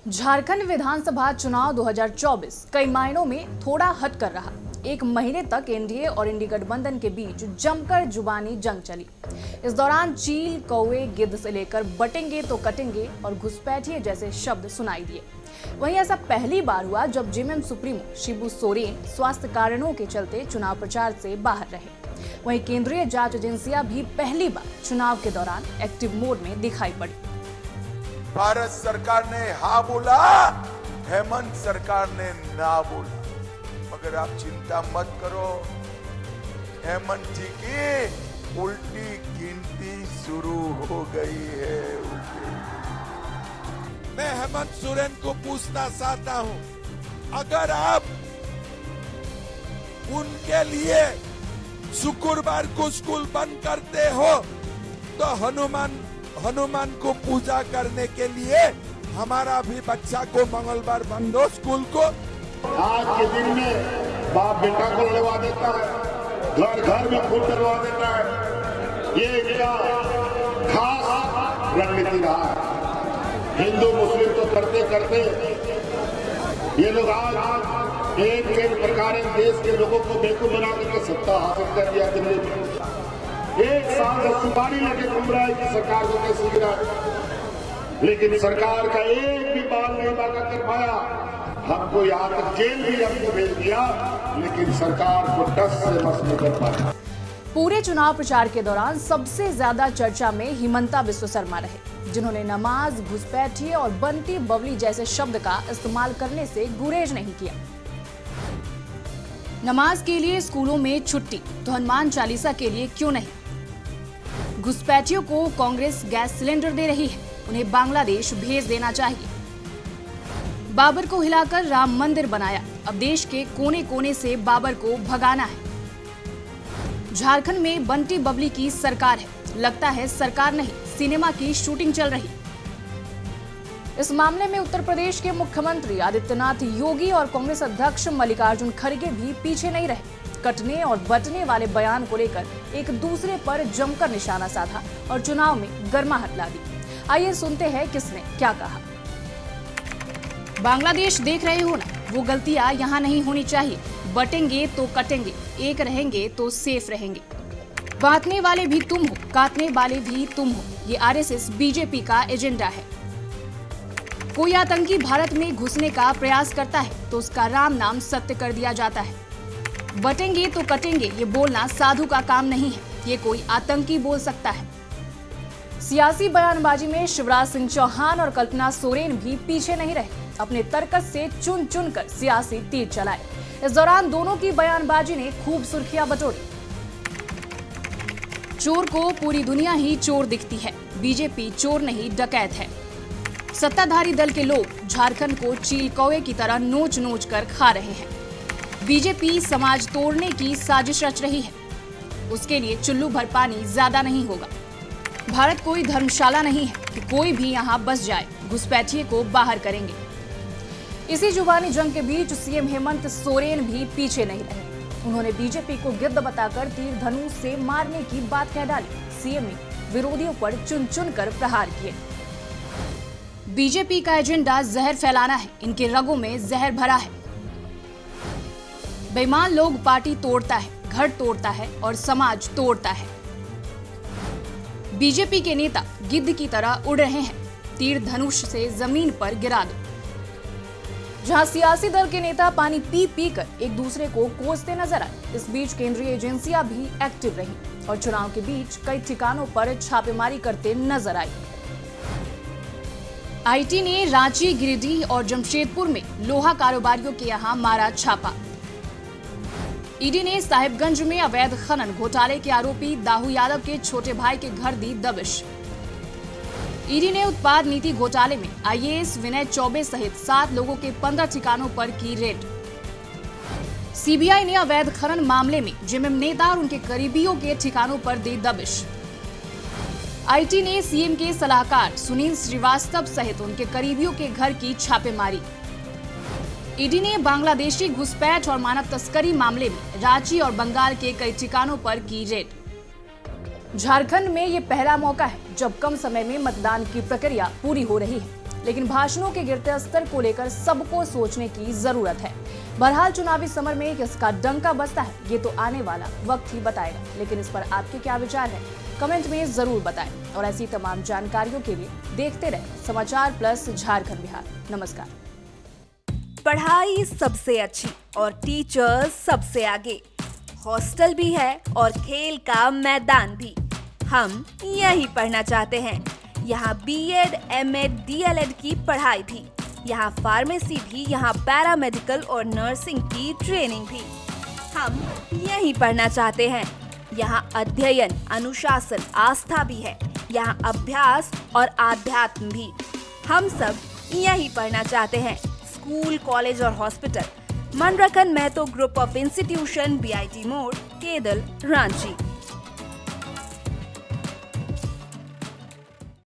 झारखंड विधानसभा चुनाव 2024 कई मायनों में थोड़ा हट कर रहा। एक महीने तक एनडीए और इंडी गठबंधन के बीच जमकर जुबानी जंग चली। इस दौरान चील, कौवे, गिद्ध से लेकर बटेंगे तो कटेंगे और घुसपैठिए जैसे शब्द सुनाई दिए। वहीं ऐसा पहली बार हुआ जब जेएमएम सुप्रीमो शिबू सोरेन स्वास्थ्य कारणों के चलते चुनाव प्रचार से बाहर रहे। वहीं केंद्रीय जांच एजेंसियां भी पहली बार चुनाव के दौरान एक्टिव मोड में दिखाई पड़ी। भारत सरकार ने हाँ बोला, हेमंत सरकार ने ना बोला। मगर आप चिंता मत करो, हेमंत जी की उल्टी गिनती शुरू हो गई है। मैं हेमंत सोरेन को पूछना चाहता हूं, अगर आप उनके लिए शुक्रवार को स्कूल बंद करते हो तो हनुमान को पूजा करने के लिए हमारा भी बच्चा को मंगलवार बंद हो स्कूल को। आज के दिन में बाप बेटा को लड़वा देता है, घर घर में खून डलवा देता है। ये क्या खास रणनीति रहा है। हिंदू मुस्लिम तो करते करते ये लोग आज एक प्रकार देश के लोगों को बेवकूफ बना करके सत्ता हासिल कर दिया। दिल्ली में एक साल से सुपारी लेके घूम रहा है कि सरकार को कैसे गिराए, लेकिन सरकार का एक भी बाल नहीं बाका कर पाया। हमको यहाँ तक जेल भी हमको भेज दिया, लेकिन सरकार को 10 से बस नहीं कर पाया। पूरे चुनाव प्रचार के दौरान सबसे ज्यादा चर्चा में हिमंता बिस्व शर्मा रहे, जिन्होंने नमाज, घुसपैठिए और बंटी बबली जैसे शब्द का इस्तेमाल करने से गुरेज नहीं किया। नमाज के लिए स्कूलों में छुट्टी तो हनुमान चालीसा के लिए क्यों नहीं। घुसपैठियों को कांग्रेस गैस सिलेंडर दे रही है, उन्हें बांग्लादेश भेज देना चाहिए। बाबर को हिलाकर राम मंदिर बनाया, अब देश के कोने कोने से बाबर को भगाना है। झारखंड में बंटी बबली की सरकार है, लगता है सरकार नहीं सिनेमा की शूटिंग चल रही। इस मामले में उत्तर प्रदेश के मुख्यमंत्री आदित्यनाथ योगी और कांग्रेस अध्यक्ष मल्लिकार्जुन खड़गे भी पीछे नहीं रहे। कटने और बटने वाले बयान को लेकर एक दूसरे पर जमकर निशाना साधा और चुनाव में गर्माहट ला दी। आइए सुनते हैं किसने क्या कहा। बांग्लादेश देख रहे हो ना, वो गलतियां यहाँ नहीं होनी चाहिए। बटेंगे तो कटेंगे, एक रहेंगे तो सेफ रहेंगे। बांटने वाले भी तुम हो, काटने वाले भी तुम हो। ये आरएसएस बीजेपी का एजेंडा है। कोई आतंकी भारत में घुसने का प्रयास करता है तो उसका राम नाम सत्य कर दिया जाता है। बटेंगे तो कटेंगे ये बोलना साधु का काम नहीं है, ये कोई आतंकी बोल सकता है। सियासी बयानबाजी में शिवराज सिंह चौहान और कल्पना सोरेन भी पीछे नहीं रहे, अपने तर्कस से चुन चुन कर सियासी तीर चलाए। इस दौरान दोनों की बयानबाजी ने खूब सुर्खियां बटोरी। चोर को पूरी दुनिया ही चोर दिखती है, बीजेपी चोर नहीं डकैत है। सत्ताधारी दल के लोग झारखंड को चील कौवे की तरह नोच नोच कर खा रहे हैं। बीजेपी समाज तोड़ने की साजिश रच रही है, उसके लिए चुल्लू भर पानी ज्यादा नहीं होगा। भारत कोई धर्मशाला नहीं है कि कोई भी यहाँ बस जाए, घुसपैठिए को बाहर करेंगे। इसी जुबानी जंग के बीच सीएम हेमंत सोरेन भी पीछे नहीं रहे। उन्होंने बीजेपी को गिद्ध बताकर तीर धनुष से मारने की बात कह डाली। सीएम ने विरोधियों पर चुन चुन कर प्रहार किए। बीजेपी का एजेंडा जहर फैलाना है, इनके रगों में जहर भरा है। बेईमान लोग पार्टी तोड़ता है, घर तोड़ता है और समाज तोड़ता है। बीजेपी के नेता गिद्ध की तरह उड़ रहे हैं, तीर धनुष से जमीन पर गिरा दो। जहां सियासी दल के नेता पानी पी पी कर एक दूसरे को कोसते नजर आए, इस बीच केंद्रीय एजेंसियां भी एक्टिव रही और चुनाव के बीच कई ठिकानों पर छापेमारी करते नजर आई। आईटी ने रांची, गिरिडीह और जमशेदपुर में लोहा कारोबारियों के यहां मारा छापा। ईडी ने साहिबगंज में अवैध खनन घोटाले के आरोपी दाहू यादव के छोटे भाई के घर दी दबिश। ईडी ने उत्पाद नीति घोटाले में आईएएस विनय चौबे सहित 7 लोगों के 15 ठिकानों पर की रेड। सीबीआई ने अवैध खनन मामले में जेएमएम नेता और उनके करीबियों के ठिकानों पर दी दबिश। आईटी ने सीएम के सलाहकार सुनील श्रीवास्तव सहित उनके करीबियों के घर की छापेमारी। ईडी ने बांग्लादेशी घुसपैठ और मानव तस्करी मामले में रांची और बंगाल के कई ठिकानों पर की रेड। झारखंड में ये पहला मौका है जब कम समय में मतदान की प्रक्रिया पूरी हो रही है, लेकिन भाषणों के गिरते स्तर को लेकर सबको सोचने की जरूरत है। बहरहाल चुनावी समर में किसका डंका बजता है ये तो आने वाला वक्त ही बताएगा, लेकिन इस पर आपके क्या विचार है कमेंट में जरूर बताएं। और ऐसी तमाम जानकारियों के लिए देखते रहें समाचार प्लस झारखंड बिहार। नमस्कार। पढ़ाई सबसे अच्छी और टीचर्स सबसे आगे, हॉस्टल भी है और खेल का मैदान भी। हम यहीं पढ़ना चाहते हैं। यहाँ बीएड, एमएड, डीएलएड की पढ़ाई भी, यहाँ फार्मेसी भी, यहाँ पैरामेडिकल और नर्सिंग की ट्रेनिंग भी। हम यहीं पढ़ना चाहते हैं। यहाँ अध्ययन, अनुशासन, आस्था भी है। यहाँ अभ्यास और आध्यात्म भी। हम सब यहीं पढ़ना चाहते हैं। स्कूल, कॉलेज और hospital Manrakhan Mahto group of institution, BIT मोड़, केदल, रांची।